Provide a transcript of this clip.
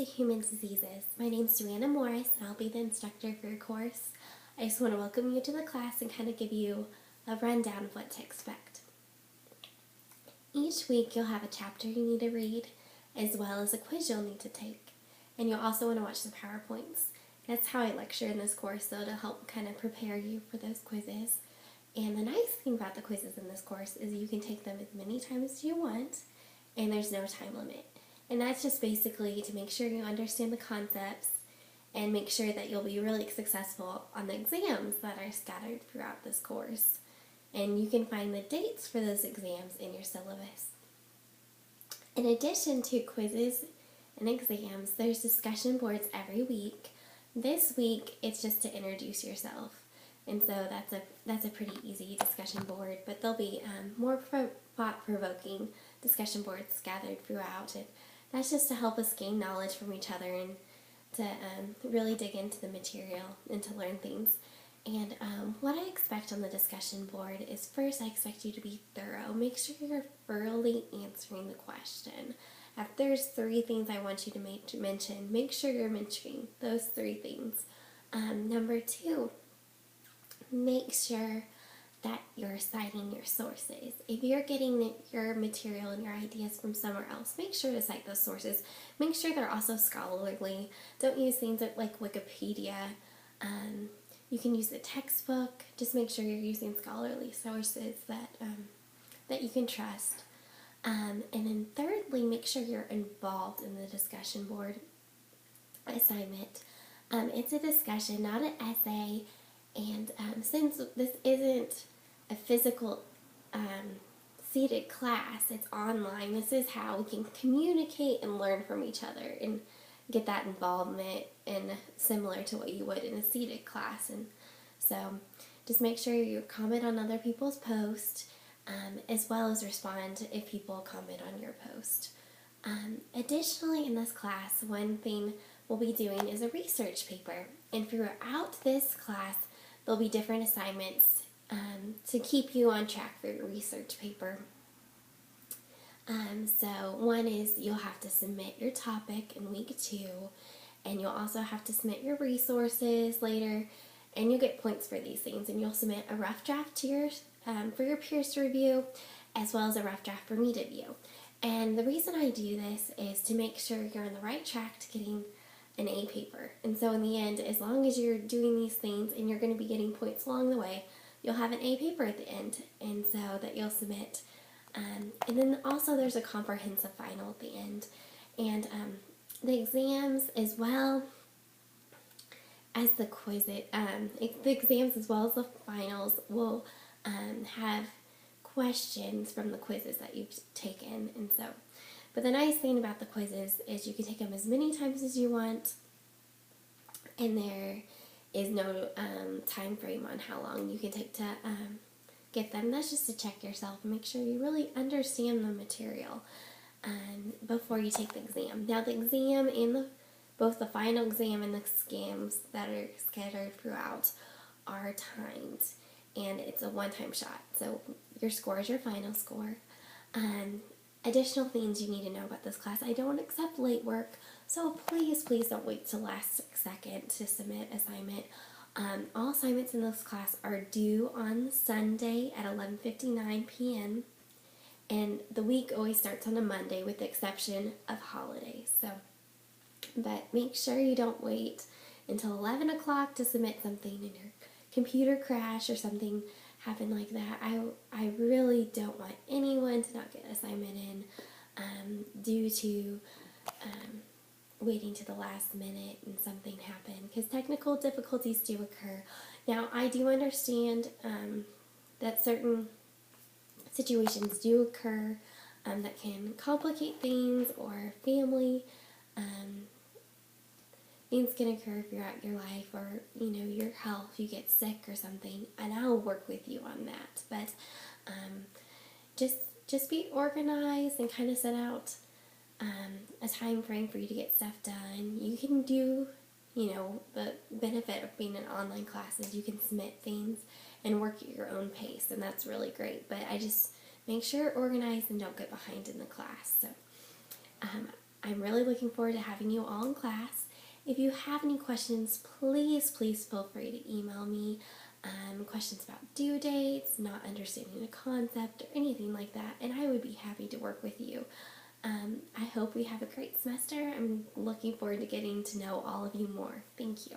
to Human Diseases. My name is JoAnna Morris, and I'll be the instructor for your course. I just want to welcome you to the class and kind of give you a rundown of what to expect. Each week you'll have a chapter you need to read, as well as a quiz you'll need to take. And you'll also want to watch the PowerPoints. That's how I lecture in this course, though, to help kind of prepare you for those quizzes. And the nice thing about the quizzes in this course is you can take them as many times as you want, and there's no time limit. And that's just basically to make sure you understand the concepts and make sure that you'll be really successful on the exams that are scattered throughout this course. And you can find the dates for those exams in your syllabus. In addition to quizzes and exams, there's discussion boards every week. This week, it's just to introduce yourself. And so that's a pretty easy discussion board, but there'll be more thought-provoking discussion boards gathered throughout. And that's just to help us gain knowledge from each other and to really dig into the material and to learn things. And what I expect on the discussion board is, first, I expect you to be thorough. Make sure you're thoroughly answering the question. If there's 3 things I want you to mention, make sure you're mentioning those 3 things. Number 2, make sure that you're citing your sources. If you're getting your material and your ideas from somewhere else, make sure to cite those sources. Make sure they're also scholarly. Don't use things like Wikipedia. You can use the textbook. Just make sure you're using scholarly sources that you can trust. And then thirdly, make sure you're involved in the discussion board assignment. It's a discussion, not an essay. And since this isn't a physical seated class, it's online, this is how we can communicate and learn from each other and get that involvement, and similar to what you would in a seated class. And so just make sure you comment on other people's posts, as well as respond if people comment on your post. Additionally, in this class, one thing we'll be doing is a research paper. And throughout this class, there'll be different assignments to keep you on track for your research paper. So one is you'll have to submit your topic in week 2, and you'll also have to submit your resources later, and you'll get points for these things. And you'll submit a rough draft to for your peers to review, as well as a rough draft for me to view. And the reason I do this is to make sure you're on the right track to getting an A paper. And so in the end, as long as you're doing these things and you're going to be getting points along the way, you'll have an A paper at the end, and so that you'll submit. And then also there's a comprehensive final at the end. And the exams as well as the the exams as well as the finals will have questions from the quizzes that you've taken. And so, but the nice thing about the quizzes is you can take them as many times as you want, and there is no time frame on how long you can take to get them. That's just to check yourself and make sure you really understand the material before you take the exam. Now, the exam and both the final exam and the exams that are scattered throughout are timed, and it's a one-time shot. So your score is your final score. Additional things you need to know about this class: I don't accept late work, so please don't wait till last second to submit assignment. All assignments in this class are due on Sunday at 11:59 p.m. and the week always starts on a Monday with the exception of holidays. So, but make sure you don't wait until 11 o'clock to submit something and your computer crash or something happen like that. I really don't want anyone to not get an assignment in due to waiting to the last minute and something happen, because technical difficulties do occur. Now, I do understand that certain situations do occur that can complicate things, or family things can occur throughout your life, or your health, you get sick or something, and I'll work with you on that. But just be organized and kind of set out a time frame for you to get stuff done. You can do, the benefit of being an online class is you can submit things and work at your own pace, and that's really great. But I just make sure you're organized and don't get behind in the class. So I'm really looking forward to having you all in class. If you have any questions, please feel free to email me. Questions about due dates, not understanding a concept, or anything like that, and I would be happy to work with you. I hope we have a great semester. I'm looking forward to getting to know all of you more. Thank you.